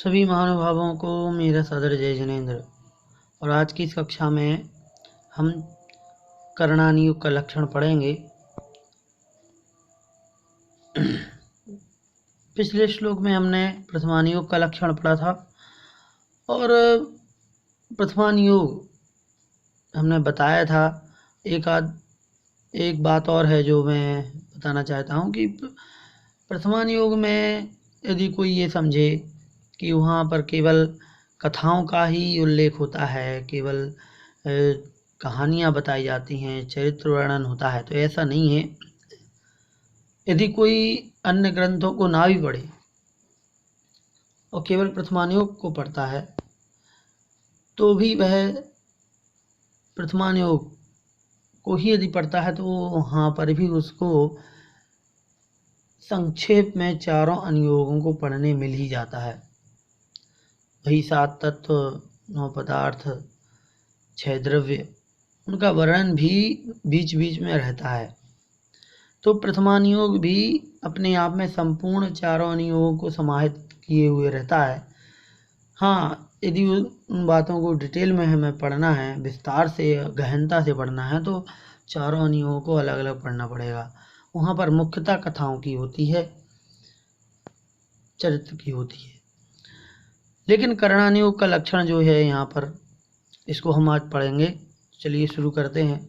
सभी महानुभावों को मेरा सादर जय जिनेंद्र। और आज की इस कक्षा में हम करणानि युग का लक्षण पढ़ेंगे। पिछले श्लोक में हमने प्रथमानि योग का लक्षण पढ़ा था और प्रथमानि योग हमने बताया था। एक बात और है जो मैं बताना चाहता हूँ कि प्रथमानि योग में यदि कोई ये समझे कि वहाँ पर केवल कथाओं का ही उल्लेख होता है, केवल कहानियाँ बताई जाती हैं, चरित्र वर्णन होता है, तो ऐसा नहीं है। यदि कोई अन्य ग्रंथों को ना भी पढ़े और केवल प्रथमानि योग को पढ़ता है तो भी वह प्रथमानि योग को ही यदि पढ़ता है तो वहाँ पर भी उसको संक्षेप में चारों अनुयोगों को पढ़ने मिल ही जाता है। वही 7 तत्व, 9 पदार्थ, 6 द्रव्य, उनका वर्णन भी बीच बीच में रहता है। तो प्रथमानि योग भी अपने आप में संपूर्ण चारों अनुयोगों को समाहित किए हुए रहता है। हाँ, यदि उन बातों को डिटेल में हमें पढ़ना है, विस्तार से गहनता से पढ़ना है, तो चारों अनुयोगों को अलग अलग पढ़ना पड़ेगा। वहाँ पर मुख्यतः कथाओं की होती है, चरित्र की होती है। लेकिन करणानि योग का लक्षण जो है यहाँ पर, इसको हम आज पढ़ेंगे। चलिए शुरू करते हैं।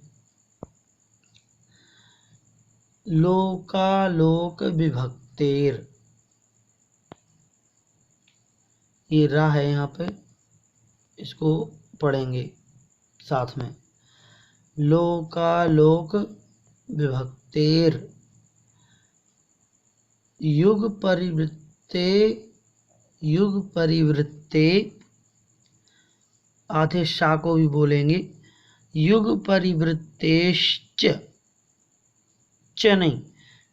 लोकालोक विभक्तेर, ये रा है यहाँ पे, इसको पढ़ेंगे साथ में। लोकालोक विभक्तेर युग परिवृत्ते, आधे शा को भी बोलेंगे, युग परिवृत्तेश्च, च नहीं,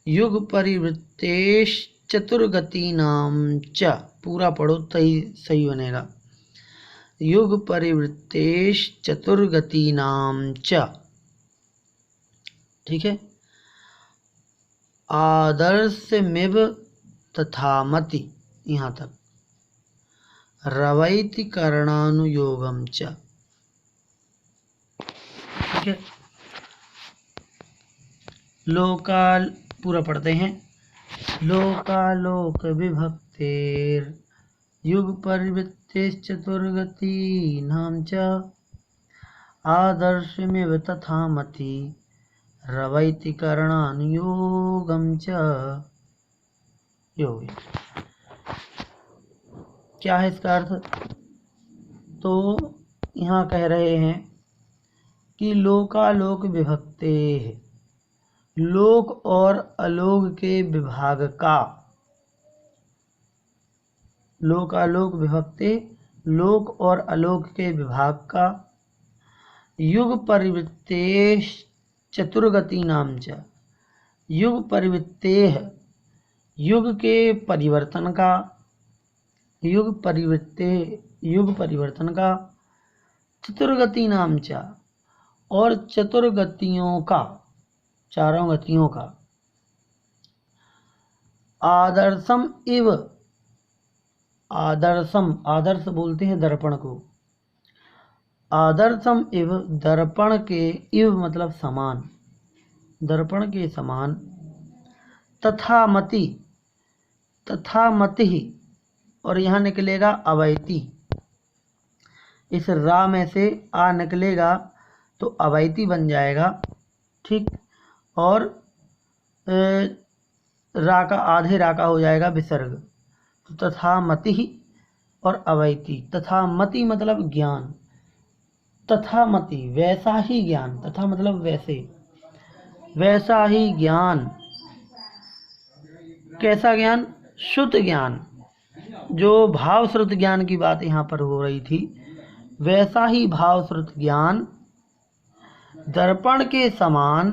युग परिवृत्तेश्च चतुर्गतीनां च, पूरा पढ़ो तभी सही बनेगा। युग परिवृत्तेश्च चतुर्गतीनां च, ठीक है। आदर्शमिव तथामति, यहाँ तक। रवैति करणानुयोगम च, ठीक है। लोकाल पूरा पढ़ते हैं। लोकालोक विभक्तेर युग परिवृत्तेश्च चतुर्गतीनां च, आदर्शमिव तथामति रवैति करणानुयोगम च। योग क्या है इसका अर्थ? तो यहाँ कह रहे हैं कि लोकालोक विभक्ते, लोक और अलोक के विभाग का, लोकालोक विभक्ते, लोक और अलोक के विभाग का, युग परिवृत्ते चतुर्गतीनां च, युग परिवृत्ते, युग के परिवर्तन का, युग परिवर्तन का, चतुर्गतीनां च, और चतुर्गतियों का, चारों गतियों का। आदर्शम इव, आदर्शम, आदर्श बोलते हैं दर्पण को। आदर्शम इव, दर्पण के, इव मतलब समान, दर्पण के समान। तथामति, तथामति, और यहाँ निकलेगा अवैति। इस रा में से आ निकलेगा तो अवैति बन जाएगा, ठीक। और रा का, आधे रा का हो जाएगा विसर्ग। तो तथामति और अवैति। तथामति मतलब ज्ञान, तथामति वैसा ही ज्ञान, तथा मतलब वैसे, वैसा ही ज्ञान। कैसा ज्ञान? शुद्ध ज्ञान, जो भाव श्रुत ज्ञान की बात यहाँ पर हो रही थी, वैसा ही भाव श्रुत ज्ञान दर्पण के समान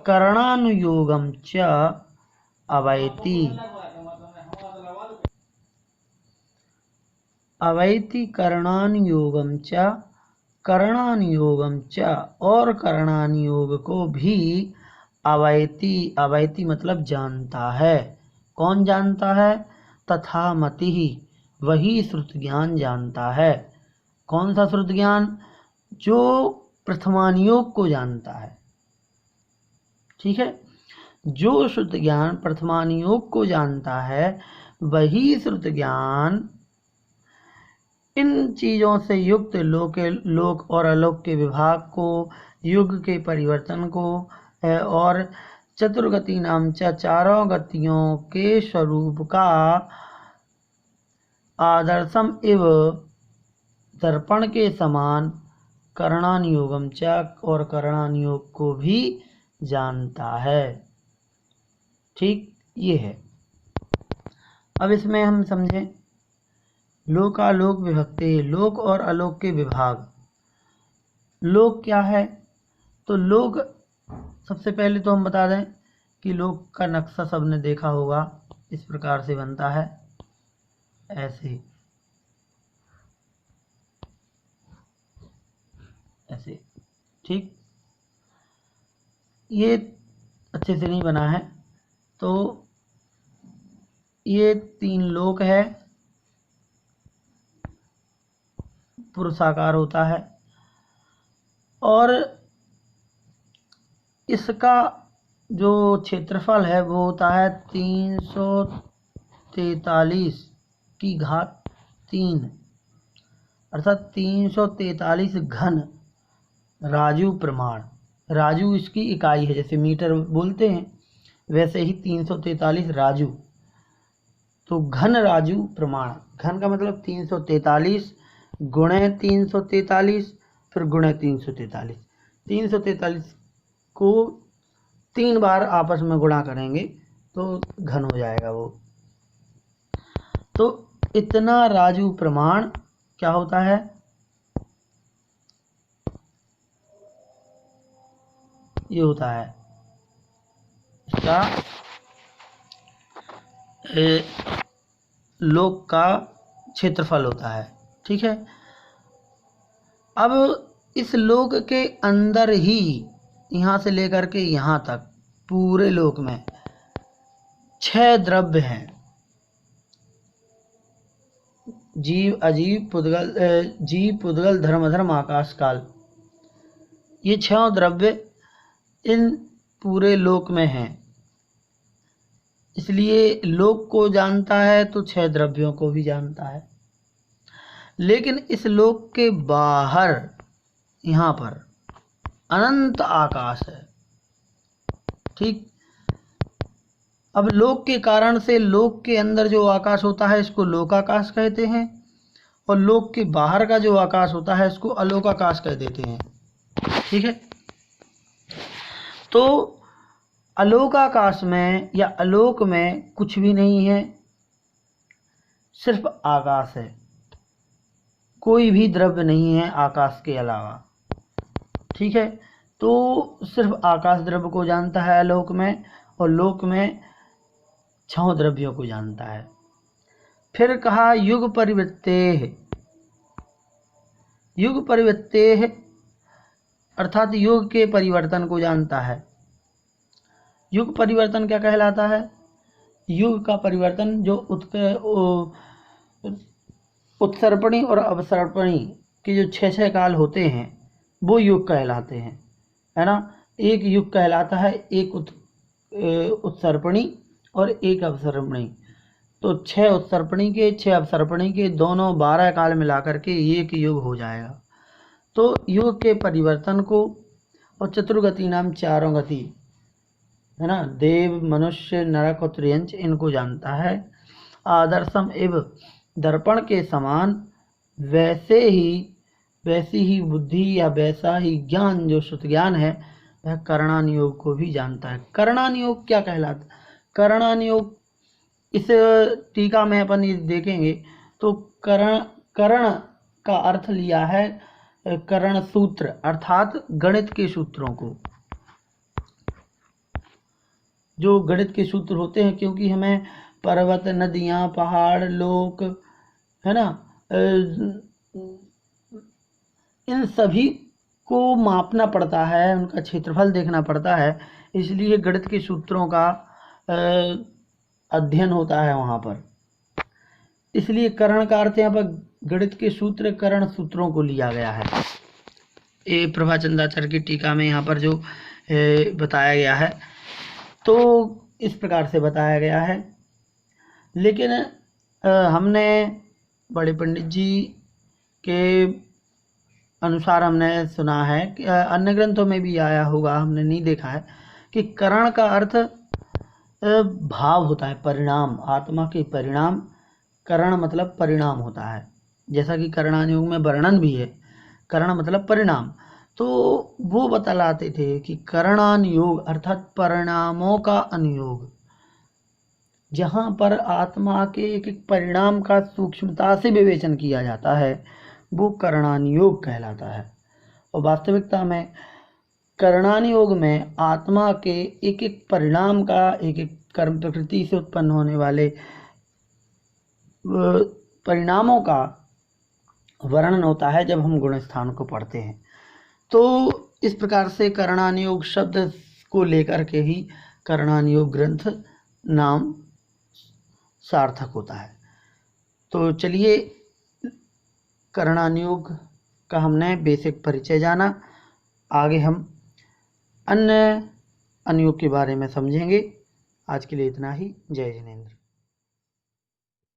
करणानुयोगम च अवैति, अवैति करणानुयोगम च, करणानुयोगम च, और करणानुयोग को भी अवैति, अवैति मतलब जानता है। कौन जानता है? तथामति, वही श्रुत ज्ञान जानता है। कौन सा श्रुत ज्ञान? जो प्रथमानुयोग को जानता है। ठीक है, जो श्रुत ज्ञान प्रथमानुयोग को जानता है वही श्रुत ज्ञान इन चीज़ों से युक्त लोक और अलोक के विभाग को, युग के परिवर्तन को और चतुर्गति नाम चारों गतियों के स्वरूप का आदर्शम इव दर्पण के समान करणानुयोगम च और करणानुयोग को भी जानता है। ठीक, ये है। अब इसमें हम समझें लोकालोक विभक्ति, लोक और आलोक के विभाग। लोक क्या है? तो लोक, सबसे पहले तो हम बता दें कि लोक का नक्शा सबने देखा होगा, इस प्रकार से बनता है, ऐसे ऐसे। ठीक, ये अच्छे से नहीं बना है। तो ये 3 लोक है, पुरुषाकार होता है और इसका जो क्षेत्रफल है वो होता है 343 की घात 3, अर्थात 343 घन राजू प्रमाण। राजू इसकी इकाई है, जैसे मीटर बोलते हैं वैसे ही 343 राजू। तो घन राजू प्रमाण, घन का मतलब 343 गुणे 343 फिर गुणे 343। 343 को 3 बार आपस में गुणा करेंगे तो घन हो जाएगा वो। तो इतना राजू प्रमाण क्या होता है? ये होता है इसका लोक का क्षेत्रफल होता है। ठीक है, अब इस लोक के अंदर ही यहाँ से लेकर के यहाँ तक पूरे लोक में 6 द्रव्य हैं, जीव अजीव पुद्गल, जीव पुद्गल धर्म धर्म आकाश काल। ये 6 द्रव्य इन पूरे लोक में हैं, इसलिए लोक को जानता है तो 6 द्रव्यों को भी जानता है। लेकिन इस लोक के बाहर यहाँ पर अनंत आकाश है। ठीक, अब लोक के कारण से लोक के अंदर जो आकाश होता है इसको लोकाकाश कहते हैं और लोक के बाहर का जो आकाश होता है इसको अलोकाकाश कह देते हैं। ठीक है, तो अलोकाकाश में या अलोक में कुछ भी नहीं है, सिर्फ आकाश है, कोई भी द्रव्य नहीं है आकाश के अलावा। ठीक है, तो सिर्फ आकाश द्रव्य को जानता है अलोक में, और लोक में 6 द्रव्यों को जानता है। फिर कहा युग परिवृत्तेः। युग परिवृत्तेः अर्थात युग के परिवर्तन को जानता है। युग परिवर्तन क्या कहलाता है? युग का परिवर्तन जो उत्सर्पणी और अवसर्पणी के जो 6 काल होते हैं वो युग कहलाते हैं, है ना। एक युग कहलाता है, एक उत्सर्पणी और एक अवसर्पणी। तो 6 उत्सर्पणी के 6 अवसर्पणी के दोनों 12 काल मिलाकर के एक युग हो जाएगा। तो युग के परिवर्तन को और चतुर्गति नाम 4 गति, है ना, देव मनुष्य नरक और त्रियंच, इनको जानता है। आदर्शम एव दर्पण के समान वैसी ही बुद्धि या वैसा ही ज्ञान जो श्रुत ज्ञान है वह करणानुयोग को भी जानता है। करणानुयोग क्या कहलाता है? करणानुयोग इस टीका में अपन ये देखेंगे तो करण का अर्थ लिया है करण सूत्र, अर्थात गणित के सूत्रों को, जो गणित के सूत्र होते हैं, क्योंकि हमें पर्वत, नदियाँ, पहाड़, लोक, है ना, इन सभी को मापना पड़ता है, उनका क्षेत्रफल देखना पड़ता है, इसलिए गणित के सूत्रों का अध्ययन होता है वहाँ पर। इसलिए करण का अर्थ यहाँ पर गणित के सूत्र करण सूत्रों को लिया गया है। ये प्रभाचंद्राचार्य की टीका में यहाँ पर जो बताया गया है तो इस प्रकार से बताया गया है। लेकिन हमने बड़े पंडित जी के अनुसार हमने सुना है कि अन्य ग्रंथों में भी आया होगा, हमने नहीं देखा है, कि करण का अर्थ भाव होता है, परिणाम, आत्मा के परिणाम। करण मतलब परिणाम होता है, जैसा कि करणान योग में वर्णन भी है, करण मतलब परिणाम। तो वो बतलाते थे कि करणान योग अर्थात परिणामों का अनुयोग, जहाँ पर आत्मा के एक एक परिणाम का सूक्ष्मता से विवेचन किया जाता है, वो करणान योग कहलाता है। और वास्तविकता में करणान योग में आत्मा के एक एक परिणाम का, एक एक कर्म प्रकृति से उत्पन्न होने वाले परिणामों का वर्णन होता है जब हम गुण स्थान को पढ़ते हैं। तो इस प्रकार से करणान योग शब्द को लेकर के ही करणान योग ग्रंथ नाम सार्थक होता है। तो चलिए, करणान योग का हमने बेसिक परिचय जाना, आगे हम अन्य अनुयोग के बारे में समझेंगे। आज के लिए इतना ही। जय जिनेंद्र।